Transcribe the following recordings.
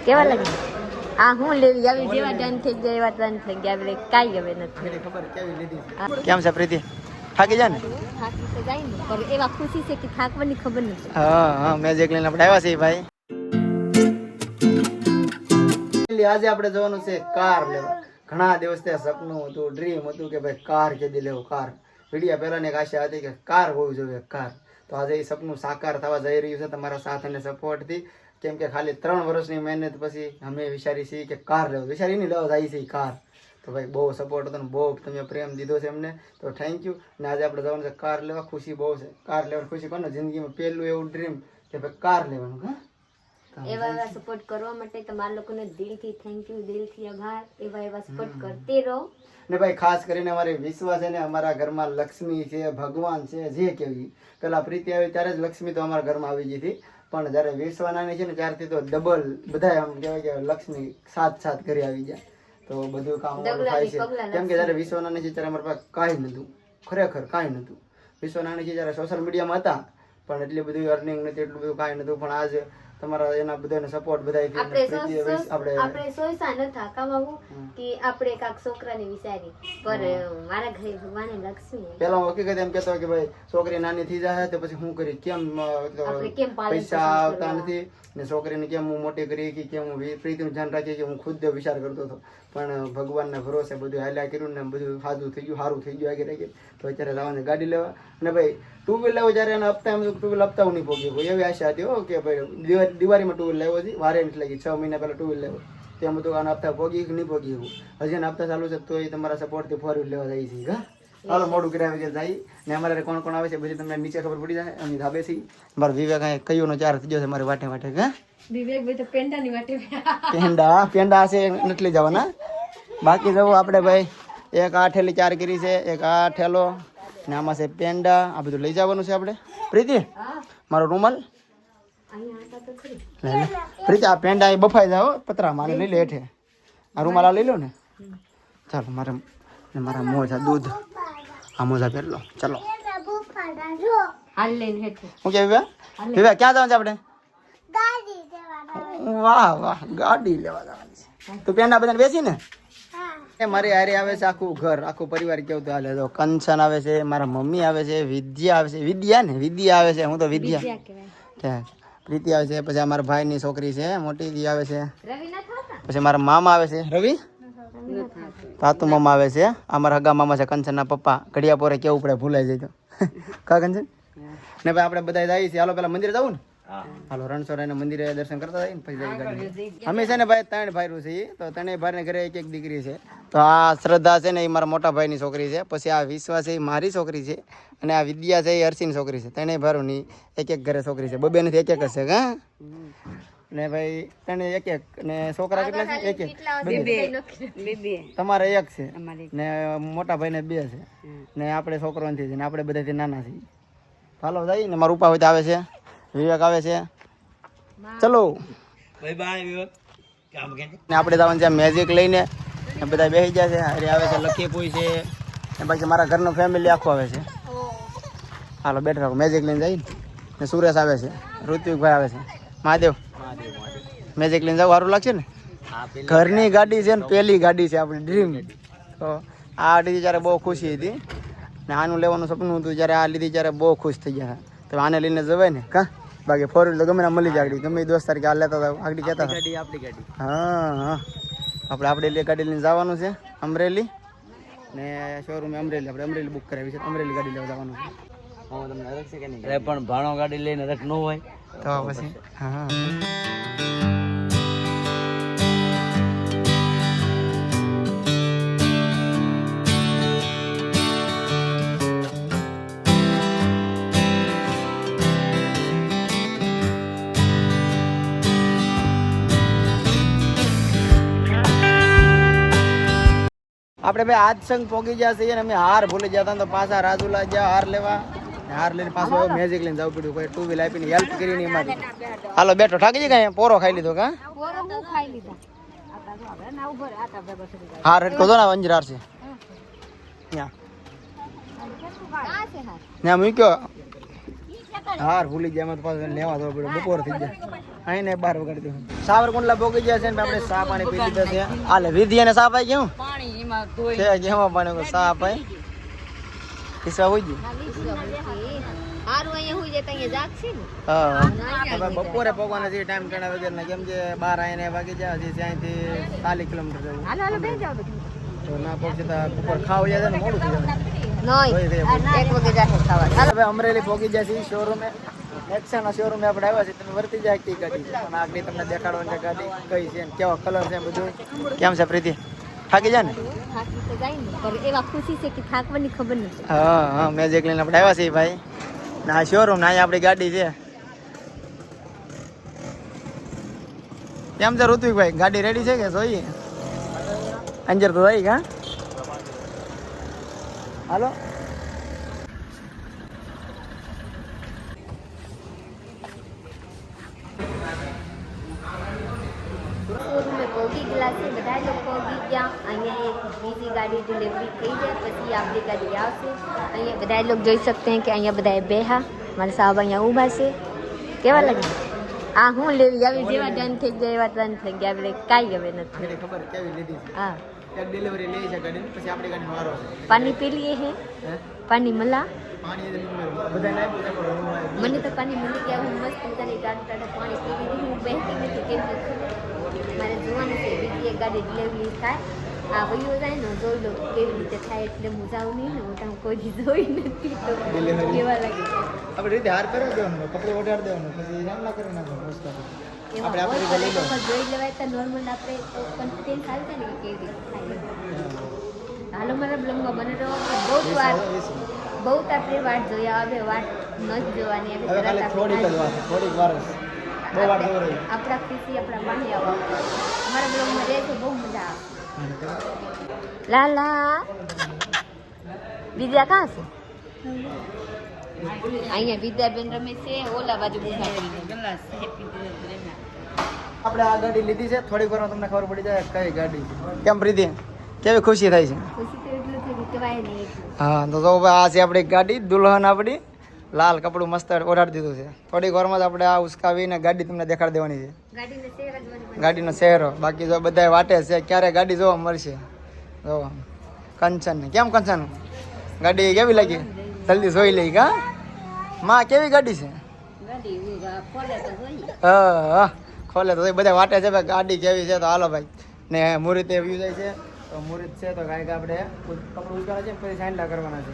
કેવા લાગે આ હું લેવી આવી જેવા ડન થઈ ગયા એવા ડન થઈ ગયા એટલે કાંઈ હવે નથી ખબર કેવી લીધી કેમ છે પ્રીતિ થાકી જા ને થાકી તો જાય ને પણ એવા ખુશી છે કે થાકવાની ખબર નથી હા મેજિક લઈને આપણે આવ્યા છીએ ભાઈ આજે આપણે જવાનું છે કાર લેવા ઘણા દિવસથી સપનું હતું ડ્રીમ હતું કે ભાઈ કાર કેદી લેવું કાર વિડિયા પહેલાની એક આશા હતી કે કાર હોવી જોઈએ કાર તો આજે એ સપનું સાકાર થવા જઈ રહ્યું છે તમારા સાથ અને સપોર્ટથી કેમ કે ખાલી 3 વર્ષની મહેનત પછી અમે વિચારી છીએ કે કાર લેવું વિચારીને લેવા જાય છે કાર તો ભાઈ બહુ સપોર્ટ હતો ને બહુ તમે પ્રેમ દીધો છે એમને તો થેન્ક યુ ને આજે આપણે જવાનું છે કાર લેવા ખુશી બહુ છે કાર લેવાની ખુશી કોને જિંદગીમાં પહેલું એવું ડ્રીમ કે ભાઈ કાર લેવાનું હા એવા સપોર્ટ કરવા માટે તમારા લોકોને દિલથી થેન્ક યુ દિલથી આભાર એવા સપોર્ટ કરતે રહો ને ભાઈ ખાસ કરીને અમારે વિશ્વાસ છે ને અમારા ઘરમાં લક્ષ્મી છે ભગવાન છે જે કેવી પેલા પ્રીતિ આવી ત્યારે જ લક્ષ્મી તો અમારા ઘરમાં આવી ગઈ હતી પણ જ્યારે વિશ્વાનાની છે ને ત્યારથી તો ડબલ બધા આમ કહેવાય કે લક્ષ્મી સાથ ઘરે આવી ગયા તો બધું કામ થાય છે કેમ કે જ્યારે વિશ્વાનાની છે ત્યારે અમારા પાસે કાંઈ નહોતું ખરેખર કાંઈ નહોતું વિશ્વાનાની છે જ્યારે સોશિયલ મીડિયામાં હતા પણ એટલી બધું અર્નિંગ નથી એટલું બધું કાંઈ નહોતું પણ આજે તમારા એના બધાને સપોર્ટ બધા આપણે સોયસા નતા કમાવું કે આપણે કાક છોકરાને વિચારી પર મારા ઘરે ભગવાને લક્ષ્મી પેલા હકીકત એમ કહેતો કે ભાઈ છોકરી નાની થઈ જાય તો પછી હું કરી કેમ પૈસા આવતા નથી ને છોકરીને કેમ હું મોટી કરી કે કેમ હું પ્રીતિનું ધ્યાન રાખી કે હું ખુદ વિચાર કરતો હતો પણ ભગવાનના ભરોસે બધું હાલ્યા કર્યું ને બધું સાદું થઈ ગયું સારું થઈ ગયું આગળ આગળ તો અત્યારે લાવવાની ગાડી લેવા અને ભાઈ 2 વ્હીલ લેવો જ્યારે એના હપ્તા એમ 2 વ્હીલ હપ્તા નહીં પહોંચી એવી આશા હતી કે ભાઈ દિવાળીમાં 2 વ્હીલ લેવો હતી વારે નથી લાગી 6 મહિના પહેલા 2 વ્હીલ લેવો ત્યાં બધું આના હપ્તા પહોંચી નહીં પહોંચી એવું હજી એના હપ્તા ચાલુ છે તો એ તમારા સપોર્ટથી 4 વ્હીલ લેવા જાય છે હા હાલો મોડું કર્યા વગર જાય ને અમારે કોણ કોણ આવે છે બધી તમને નીચે ખબર પડી જાય અમે ધાબે છીએ મારા વિવેક અહીં કયોનો 4 થઈ ગયો છે મારી વાટે વાટે હા વિવેક ભાઈ તો પેંડાની વાટે પેંડા છે નથી લઈ જવાના બાકી જવું આપણે ભાઈ એક આ ઠેલી 4 કરી છે એક આ ઠેલો ને આમાં છે પેંડા આ બધું લઈ જવાનું છે આપણે પ્રીતિ મારો રૂમાલ પ્રીતિ આ પેંડા એ બફાઈ જાવ પતરા મારે લઈ લે હેઠે આ રૂમાલ આ લઈ લો ને ચાલો મારા મોજા દૂધ આ મોજા પહેર લો ચાલો હું કે વિવેક ક્યાં જવાનું છે આપણે વાહ ગાડી લેવા જવાની છે તું પેંડા બધાને બેસી ને મારી હારે આવે છે આખું ઘર આખું પરિવાર કેવું તો હાલે તો કંચન આવે છે મારા મમ્મી આવે છે વિદ્યા આવે છે વિદ્યા આવે છે હું તો વિદ્યા પ્રીતિ આવે છે પછી અમારા ભાઈની છોકરી છે મોટી દી આવે છે પછી મારા મામા આવે છે રવિ તાતુ મામા આવે છે અમારા હગા મામા છે કંચનના પપ્પા ઘડિયા પોરે કેવું પડે ભૂલાઈ જાય તો કા કંચન ને ભાઈ આપણે બધા જઈએ છીએ હાલો પેલા મંદિરે જવું ને હાલો રણછોડના મંદિરે દર્શન કરતા જાય ને પછી જઈ ગાડી અમે છે ને ભાઈ 3 ભાઈરું છે તો 3 ભાઈને ઘરે એક દીકરી છે તો આ શ્રદ્ધા છે ને એ મારા મોટા ભાઈની છોકરી છે પછી આ વિશ્વાસ છે એ મારી છોકરી છે અને આ વિદ્યા છે એ હર્ષિની છોકરી છે 3 ભાઈઓની એક ઘરે છોકરી છે બબે નથી એક જ છે હા ને ભાઈ 3 એક ને છોકરા કેટલા છે એક તમારે એક છે ને મોટા ભાઈને 2 છે ને આપણે છોકરો નથી ને આપણે બધાથી નાના છીએ હાલો જઈએ ને મારા ઉપા હોય આવે છે વિવેક આવે છે ચલો બાય બાય વિવેક ને આપણે જવાનું છે મેજિક લઈને બધા બેસી ગયા છે અરે આવે છે લખી પૂઈ છે ને બાકી મારા ઘરનો ફેમિલી આખો આવે છે હાલો બેઠા મેજિક લઈને જઈ ને સુરેશ આવે છે ઋત્વિકભાઈ આવે છે મહાદેવ મેજિક લઈને જવું સારું લાગશે ને ઘરની ગાડી છે ને પહેલી ગાડી છે આપણી ડ્રીમ તો આ ગાડી જ્યારે બહુ ખુશી હતી ને આનું લેવાનું સપનું હતું જ્યારે આ લીધી ત્યારે બહુ ખુશ થઈ ગયા તો આને લઈને જવાય ને કા બાકી 4 વ્હીલ તો ગમે ના મળી જાય આગળ ગમે દોસ્તાર કે આ લેતા હતા આગળ કહેતા હતા આપણી ગાડી હા આપણે ગાડી લઈને જવાનું છે અમરેલી ને શોરૂમ અમરેલી આપણે અમરેલી બુક કરાવી છે અમરેલી ગાડી લેવા જવાનું છે તમને હરખ છે કે નહીં અરે પણ ભાણો ગાડી લઈને હરખ ન હોય તો પછી હા આપણે ભાઈ આજ સંગ પોગી ગયા છીએ અને અમે હાર ભૂલી જતા તો પાછા રાજુલા ગયા હાર લેવા હાર લઈને પાછો મેજિક લઈને જવું પડ્યું કોઈ 2 વ્હીલ આપીને હેલ્પ કરીને અમારી હાલો બેઠો ઠાકી ગઈ કાંઈ પોરો ખાઈ લીધો કા હાર હેઠકો તો ને અંજરાર છે ત્યાં મૂક્યો હાર ભૂલી ગયા એમાં તો પાછું લેવા જવું પડ્યું બપોર થઈ જાય અહીં ને 12 વગાડી દઉં સાવરકુંડલા ભોગી ગયા છે ને આપણે ચા પાણી પી લીધા છે હાલે વિધિ અને ચા પાઈ ગયું પાણી એમાં ધોઈ છે જેમાં પાણી ચા પાઈ ઈસા હોય ગયું હારું અહીંયા હોય જતા અહીંયા જાગશે ને હા બપોરે પગવાના જે ટાઈમ કેણા વગર કેમ કે 12 આઈને વાગી જાય હજી ત્યાંથી 40 કિલોમીટર જવું હાલો હાલો બેસી જાઓ તો ના પહોંચે તો બપોર ખાવા જાય ને મોડું થઈ જાય નહીં 1 વાગે જાહે ખાવા હવે અમરેલી પહોંચી જાય છે શોરૂમે નેક્સાના શોરૂમે આપણે આવ્યા છે તમે વર્તી જાય કઈ ગાડી અને આગળ તમને દેખાડવાની છે ગાડી કઈ છે કેવો કલર છે બધું કેમ છે પ્રીતિ થાકી જાય ને થાકી તો જાય ને પણ એવા ખુશી છે કે થાકવાની ખબર નથી હા હા મેજિક લઈને આપણે આવ્યા છીએ ભાઈ ના શોરૂમ ના અહીંયા આપણી ગાડી છે કેમ છે ઋત્વિકભાઈ ગાડી રેડી છે કે જોઈએ અંજર તો થઈ કા હાલો શોરૂમે પહોંચી ગયેલા છે બધા લોકો પહોંચી ગયા અહીંયા એક બીજી ગાડી ડિલિવરી થઈ જાય પછી આપણી ગાડી આવશે અહીંયા બધા લોકો જોઈ શકते हैं કે અહીંયા બધા બેહા મારા સાહેબ અહીંયા ઊભા છે કેવા લાગે આ હું લેવી આવી જેવા ડન થઈ ગયા એવા ડન થઈ ગયા આપણે કાંઈ હવે નથી મને ખબર કેવી લીધી છે હા એક ડિલિવરી લઈ છે ગાડી પછી આપણી ગાડી મારો છે પાણી પી લીએ હે હે પાણી મળા પાણી બધા નાઈ પૂછે મને તો પાણી મળી ગયા હું મસ્ત પોતાની ગાડી ટાટા પાણી પી લીધી હું બેસતી નથી કેમ કે મારે જોવાનું છે બીજી એક ગાડી ડિલિવરી થાય આ વયો જાય ને જોઈ લો કેવી રીતે થાય એટલે હું જાઉં નહીં ને હું તો કોઈ દી જોઈ નથી તો કેવા લાગે આપણે રીતે હાર કરી દેવાનું કપડે ઓઢાડી દેવાનું પછી જામલા કરી નાખવાનું આપણે આપણી રીતે લઈ લો જોઈ લેવાય તો નોર્મલ આપણે કોન્ફિડન્સ આવી જાય ને કે કેવી રીતે થાય હાલો મારા બ્લોગમાં બને રહો બહુ જ વાર બહુ આપણે વાટ જોયા હવે વાટ ન જ જોવાની હવે ખાલી થોડીક વાર બહુ વાર જોઈ રહી આપણા ખુશી આપણા પાણી આવવા અમારા બ્લોગમાં રહે તો બહુ મજા આવે લાલા વિદ્યા કાં છે અહીંયા વિદ્યાબેન રમે છે ઓલા બાજુ આપણે આ ગાડી લીધી છે થોડીક વારમાં તમને ખબર પડી જાય કઈ ગાડી છે કેમ પ્રીતિ કેવી ખુશી થાય છે ખુશી તો એટલું થઈ કે કહેવાય નહીં હા તો આ છે આપણી ગાડી દુલ્હન આપણી લાલ કપડું મસ્ત ઓઢાડી દીધું છે થોડીક વારમાં જ આપણે આ ઉસકાવીને ગાડી તમને દેખાડી દેવાની છે ગાડીને શેર જ બની ગાડીનો શહેરો બાકી જો બધા વાટે છે ક્યારે ગાડી જોવા મળશે જો કંચન કેમ કંચન ગાડી કેવી લાગી જલ્દી જોઈ લઈ કા માં કેવી ગાડી છે હા ખોલે તો બધા વાટે છે ભાઈ ગાડી કેવી છે તો હાલો ભાઈ ને મુહૂર્ત એ વ્યૂ જાય છે તો મુહૂર્ત છે તો કાંઈક આપણે કપડું ઉચકાના છે પછી સાંડલા કરવાના છે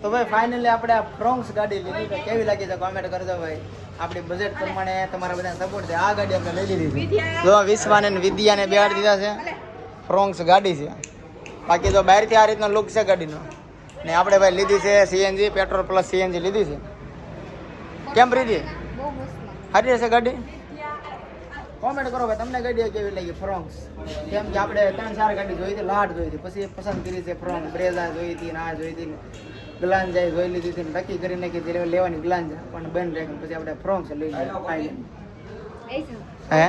તો ભાઈ ફાઇનલી આપણે આ ફ્રોન્ક્સ ગાડી લીધી તો કેવી લાગી છે કોમેન્ટ કરજો ભાઈ આપણી બજેટ પ્રમાણે તમારા બધા સપોર્ટ છે આ ગાડી આપણે લઈ લીધી જો વિશ્વાને ને વિદ્યાને બેહાડી દીધા છે ફ્રોન્ક્સ ગાડી છે બાકી જો બહારથી આ રીતનો લુક છે ગાડીનો ને આપણે ભાઈ લીધી છે સીએનજી પેટ્રોલ પ્લસ સીએનજી લીધી છે કેમ પ્રીતિ બહુ મસ્ત સારી રહેશે ગાડી કોમેન્ટ કરો ભાઈ તમને ગાડી કેવી લાગી ફ્રોન્ક્સ કેમ કે આપણે 3-4 ગાડી જોઈ હતી લાટ જોઈ હતી પછી પસંદ કરી છે ફ્રોન્ક્સ બ્રેઝા જોઈ હતી ના જોઈ હતી ગ્લાન્જા જોઈ લીધી હતી નક્કી કરી નાખી લેવાની ગ્લાન્જા પણ બંધ રાખી પછી આપણે ફ્રોન્ક્સ લઈ લીધી હે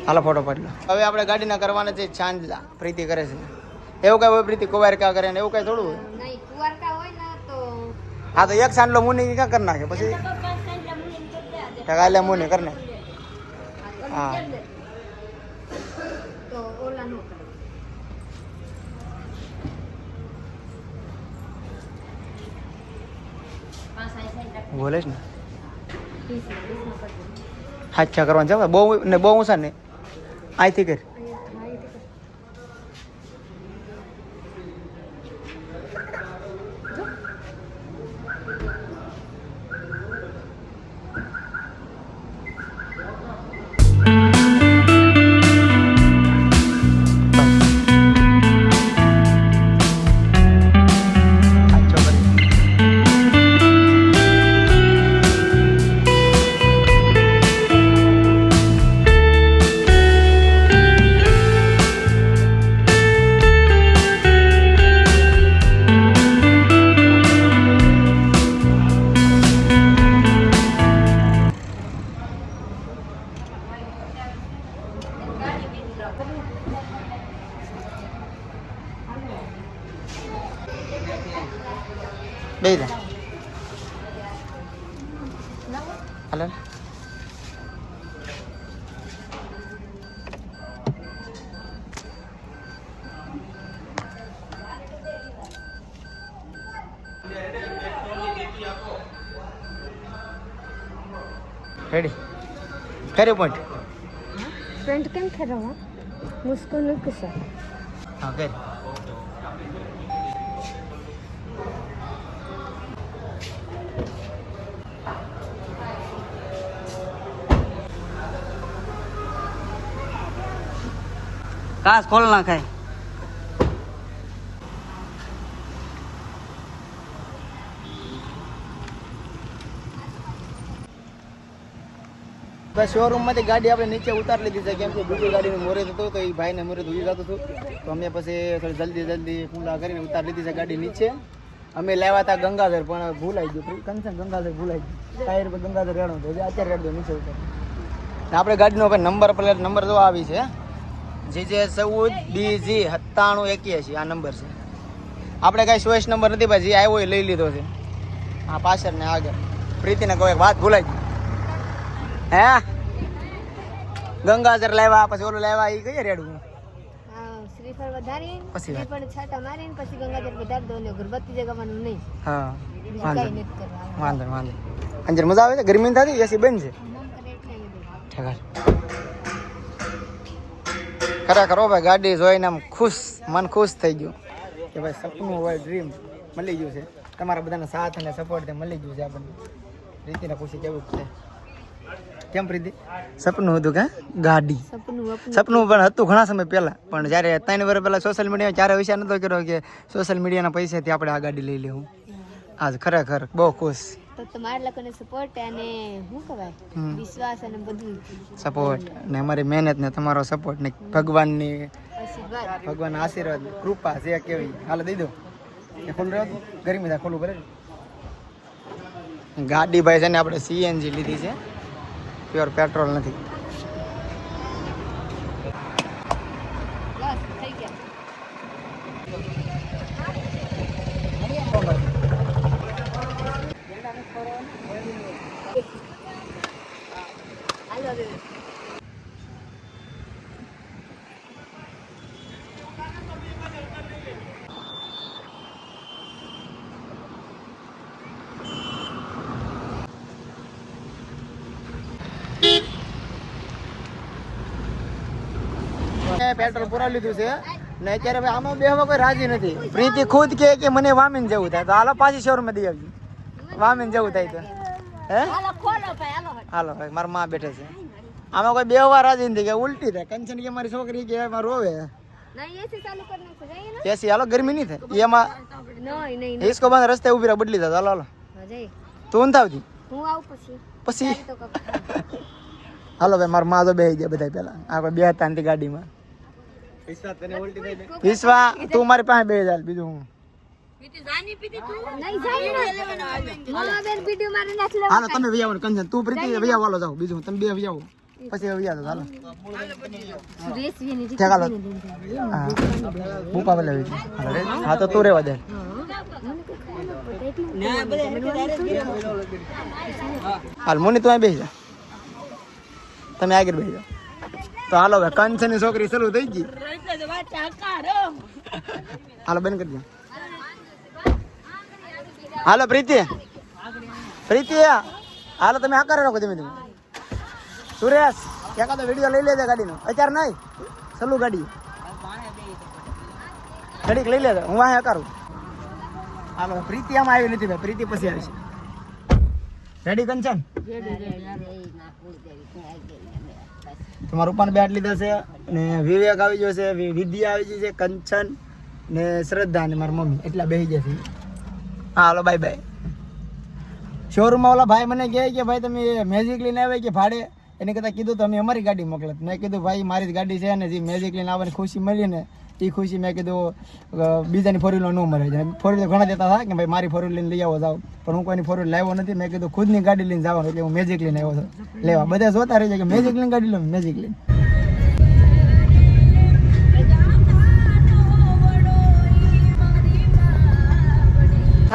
હાલો ફોટો પાડી લો હવે આપણે ગાડીના કરવાના છે ચાંદલા પ્રીતિ કરે છે એવું કઈ હોય પ્રીતિ કુવાર કા કરે ને એવું કઈ થોડું હોય નહીં કુવારકા હોય ને તો હા તો એક સાંડલો મુની ક્યાં કરી નાખે પછી ટકાલે મુની કરી નાખે હા તો ઓલા નો કરે બોલે છે ને હાથા કરવાનું છે બહુ ને બહુ ઊંચા ને અહીંથી કર હાલો રેડી કરે પોઈન્ટ फ्रेंड केम थे रहा मुझको न कुछ હા કરે કાસ ખોલ ના ખાય બસ શોરૂમ માંથી ગાડી આપણે નીચે ઉતારી લીધી છે કેમ કે બીજી ગાડીનું મોરેજ હતું તો એ ભાઈને મોરેજ ઉઈ જતું હતું તો અમે પછી થોડી જલ્દી પૂરા કરીને ઉતારી લીધી છે ગાડી નીચે અમે લાવ્યા હતા ગંગાધર પણ ભૂલાઈ ગયું કંચન ગંગાધર ભૂલાઈ ગયું ટાયર પર ગંગાધર રેડો હતો અત્યારે રેડો નીચે ઉતાર આપણે ગાડીનો ભાઈ નંબર પ્લેટ નંબર જો આવી છે JJ14BG 9781 આ નંબર છે આપણે કાંઈ ચોઈસ નંબર નથી ભાઈ જે આવ્યો એ લઈ લીધો છે હા પાછળ ને આગળ પ્રીતિને કોઈ વાત ભૂલાઈ ગઈ હે ગંગાજર લાવ્યા પછી ઓલું લાવ્યા એ કઈ રેડવું શ્રીફળ વધારી પછી શ્રીફળ છાટા મારીને પછી ગંગાજળ વધારી દો ને અગરબત્તી જગાવવાનું નહીં હા બીજું વાંધો કાંઈ નથી કરવાનું વાંધો અંજર મજા આવે છે ગરમી થતી એસી બંધ છે મન કરે એટલે એ બધું. ઠીક ખરેખર ભાઈ ગાડી જોઈને આમ ખુશ મન ખુશ થઈ ગયું કે ભાઈ સપનું હોય ડ્રીમ મળી ગયું છે તમારા બધાના સાથ અને સપોર્ટ મળી ગયું છે આપણને રીતિને ખુશી કેવું છે કેમ પ્રીતિ સપનું હતું કે ગાડી સપનું પણ હતું ઘણા સમય પહેલા પણ જ્યારે 3 વર્ષ પહેલા સોશિયલ મીડિયા ચારે વિચાર નતો કર્યો કે સોશિયલ મીડિયાના પૈસાથી આપણે આ ગાડી લઈ લેવું આજ ખરેખર બહુ ખુશ તો તમારા લોકોને સપોર્ટ અને શું કહેવાય વિશ્વાસ અને બધું સપોર્ટ ને અમારી મહેનત ને તમારો સપોર્ટ ને ભગવાનની આશીર્વાદ ભગવાનના આશીર્વાદ કૃપા છે કેવી હાલ દઈ દો એ ખોલું રહ્યો ગરમી થાય ખોલું ભરે ગાડી ભાઈ છે ને આપણે CNG લીધી છે પ્યોર પેટ્રોલ નથી બસ થઈ ગયા હાલો હવે પેટ્રોલ પુરાવી લીધું છે ને અત્યારે ભાઈ આમાં બેહવા કોઈ રાજી નથી પ્રીતિ ખુદ કે મને વામીને જવું થાય તો હાલો પાછી શોરૂમ દઈ આવજો વામીને જવું થાય તો હે હાલો ખોલો ભાઈ હાલો હાલો ભાઈ મારા માં બેઠે છે આમાં કોઈ બેહવા રાજી નથી કે ઉલટી થાય કંચન કે મારી છોકરી કે એમાં રોવે નહીં એસી ચાલુ કરી નાખો જઈએ ને એસી હાલો ગરમી નહીં થાય એમાં નહીં નહીં હિસકો બંધ રસ્તે ઉભી રહે બદલી થાય હાલો હાલો જઈ તું થાવતી હું આવું પછી તો કપ હાલો ભાઈ મારા માં તો બેસી ગયા બધા પેલા આપણે બે હતા ને ગાડીમાં વિશ્વા તું મારી પાસે બે ચાલ બીજું હું નહીં જાય મામા બેન વિડિયો મારે નાખ લે હાલો તમે વિયાવો કંચન તું પ્રીતિ વિયાવો હાલો જાઓ બીજું તમે બે વિયાવો પછી વિયાવો હાલો સુરેશ વેની ઠીક હાલો હા હું પાવે લેવી હા તો તું રેવા દે હાલ મુની તું અહીં બેસી જા તમે આગળ બેસી જાઓ તો હાલો ભાઈ કંચનની છોકરી શરૂ થઈ ગઈ હાલો બંધ કરી દો હાલો પ્રીતિ હાલો તમે આકાર રાખો ધીમે ધીમે સુરેશ એકાદો વિડીયો લઈ લેજે ગાડીનો અત્યારે નહીં સલું ગાડી ઘડીક લઈ લેજે હું વાહે આકારું હાલો પ્રીતિ આમાં આવી નથી ભાઈ પ્રીતિ પછી આવી છે રેડી કંચન તમારા ઉપર બેટ લીધા છે ને વિવેક આવી ગયો છે વિદ્યા આવી ગઈ છે કંચન ને શ્રદ્ધા ને મારી મમ્મી એટલા બેસી જશે હા હાલો બાય બાય શોરૂમમાં ઓલા ભાઈ મને કહે કે ભાઈ તમે મેજિક લઈને આવે કે ભાડે એને કરતાં કીધું તો અમે અમારી ગાડી મોકલત મેં કીધું ભાઈ મારી જ ગાડી છે ને જે મેજિક લઈને આવવાની ખુશી મળી ને એ ખુશી મેં કીધું બીજાની ફોર વ્હીલર ન મળે છે ફોર વ્હીલર ઘણા દેતા હતા કે ભાઈ મારી ફોર વ્હીલર લઈને લઈ આવો જાવ પણ હું કોઈની ફોર વ્હીલર લાવ્યો નથી મેં કીધું ખુદની ગાડી લઈને જવાનું એટલે હું મેજિક લઈને આવ્યો હતો લેવા બધા જોતા રહી જાય કે મેજિક લઈને ગાડી લો મેજિક લઈને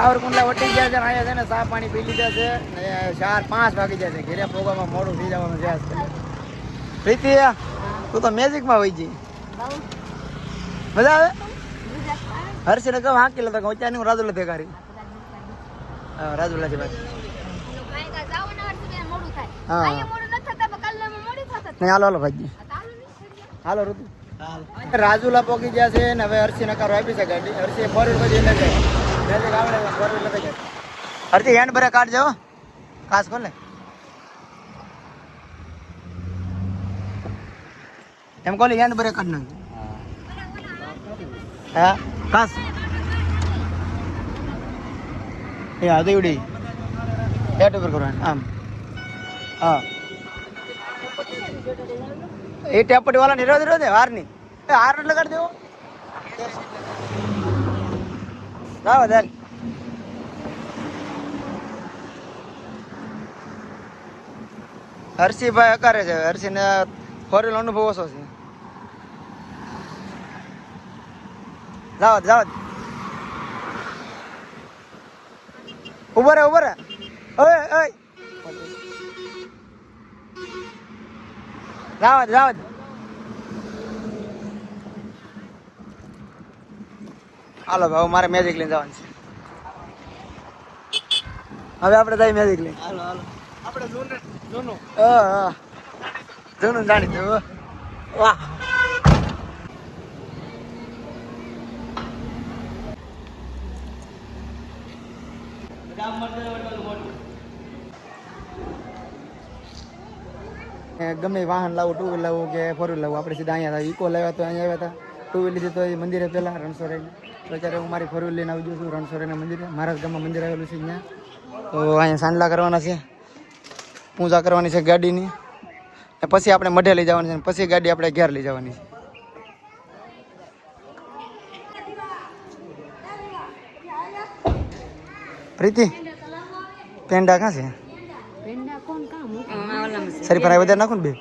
સાવરકુંડલા વટી ગયા છે ને અહીંયા છે ને ચા પાણી પી લીધા છે ને 4-5 વાગી જાય છે ઘરે પોગામાં મોડું થઈ જવાનું છે આજકાલ. પ્રીતિ તું તો મેજિકમાં હોય છે. મજા આવે? હર્ષને કહું હાંકી લેતો કહું ત્યાં હું રાજુલા તે કરી. હા રાજુલા છે ભાઈ. હા નહીં હાલો હાલો ભાઈ હાલો ઋતુ રાજુલા પોકી ગયા છે ને હવે હર્ષી નકારો આપી છે ગાડી. હર્ષી 4 વ્હીલ પછી એને જાય મેજિક આવડે 4 વ્હીલ નથી. હર્ષી હેન્ડ બ્રેક કાઢજો ખાસ ખોલે એમ કોલી હેન્ડ બ્રેક કાઢ નાખ. હા ખાસ એ હા દેવડી હેડ ઉપર કરવાનું આમ. હા એ ટેપટી વાળા ની રોજ રોજ હાર ની હાર ન લગાડી દેવો જાવ ચાલ. હર્ષીભાઈ અકારે છે. હર્ષી ને 4 વ્હીલ અનુભવ ઓછો છે. જાવ જાવ ઉભો રે ઓય ઓય જાવ જાવ હાલો ભાઈ મારે મેજિક લઈને જવાનું છે. હવે આપણે જઈએ મેજિક લઈને. હાલો હાલો આપણે જૂનું હા જૂનું જાણી દઉં. વાહ ગમે વાહન લાવું 2 વ્હીલ લાવું કે 4 વ્હીલ લાવું આપણે સીધા અહીંયા હતા. ઇકો લાવ્યા તો અહીંયા આવ્યા હતા. 2 વ્હીલ લીધી તો એ મંદિરે પહેલાં રણછોડરાય તો અત્યારે હું મારી 4 વ્હીલ લઈને આવી ગયો છું રણછોડરાયના મંદિરે. મારા ગામમાં મંદિર આવેલું છે ત્યાં. તો અહીંયા સાંડલા કરવાના છે પૂજા કરવાની છે ગાડીની ને પછી આપણે મઢે લઈ જવાની છે પછી ગાડી આપણે ઘેર લઈ જવાની છે. પ્રીતિ પેંડા ક્યાં છે? સરી પર વધારે નાખું ને બે.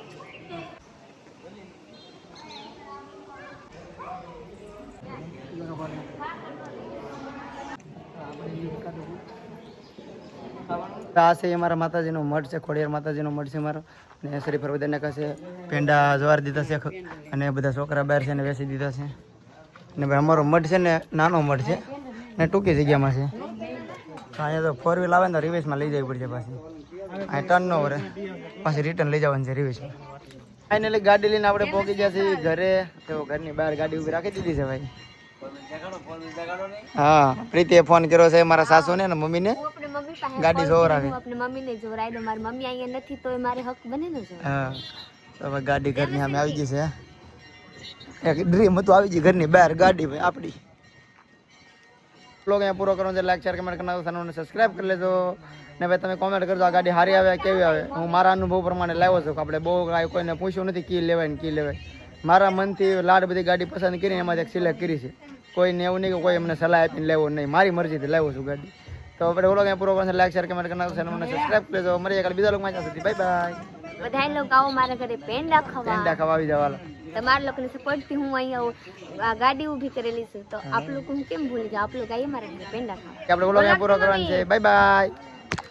આ છે અમારા માતાજીનો મઠ છે. ખોડિયાર માતાજીનો મઠ છે મારો ને શ્રી ફરવદર નાખા છે. પેંડા જવાર દીધા છે અને બધા છોકરા બહાર છે ને વેચી દીધા છે. ને ભાઈ અમારો મઠ છે ને નાનો મઠ છે ને ટૂંકી જગ્યામાં છે. અહીંયા તો 4 વ્હીલ આવે ને તો રિવેશમાં લઈ જવી પડશે પાછી. અહીં ટર્ન ન વરે પાછી રિટર્ન લઈ જવાની છે રિવેશમાં. ફાઇનલી ગાડી લઈને આપણે પહોંચી ગયા છીએ ઘરે. તો ઘરની બહાર ગાડી ઉભી રાખી દીધી છે ભાઈ. હા પ્રીતિએ ફોન કર્યો છે મારા સાસુ ને મમ્મી ને ગાડી જોવરાવે. મમ્મીને જોવરાય દો. મારી મમ્મી અહીંયા નથી તો મારે હક બને ને. હા તો હવે ગાડી ઘરની સામે આવી ગઈ છે. એક ડ્રીમ હતું આવી ગઈ ઘરની બહાર ગાડી ભાઈ આપણી. લોકો અહીંયા પૂરો કરવાનો છે. લાઈક શેર કમેન્ટ કરનાર ચેનલને સબસ્ક્રાઇબ કરી લેજો ને ભાઈ તમે કોમેન્ટ કરજો આ ગાડી સારી આવે કેવી આવે. હું મારા અનુભવ પ્રમાણે લાવ્યો છું. આપણે બહુ કોઈને પૂછ્યું નથી કી લેવાય ને કી લેવાય. મારા મનથી લાડ બધી ગાડી પસંદ કરીને એમાંથી એક સિલેક્ટ કરી છે. કોઈને એવું નહીં કે કોઈ એમને સલાહ આપીને લેવો નહીં. મારી મરજીથી લાવ્યો છું ગાડી. તો આપણે ઓલો અહીંયા પૂરો કરવાનો છે. લાઈક શેર કમેન્ટ કરનાર ચેનલને સબસ્ક્રાઇબ કરી લેજો. મળીએ કાલે બીજા લોકો સુધી. Bye bye. બધા લોકો આવો મારા ઘરે પેંડા ખાવા આવી જવા. તમારા લોકોને સપોર્ટ થી હું અહીંયા આ ગાડી ઊભી કરેલી છે તો આપ લોકો હું કેમ ભૂલી જાઉં. આપ લોકો આવીએ મારા ઘરે પેંડા ખાવા. આપણે ઓલો અહીંયા પૂરો કરવાનો છે. Bye bye.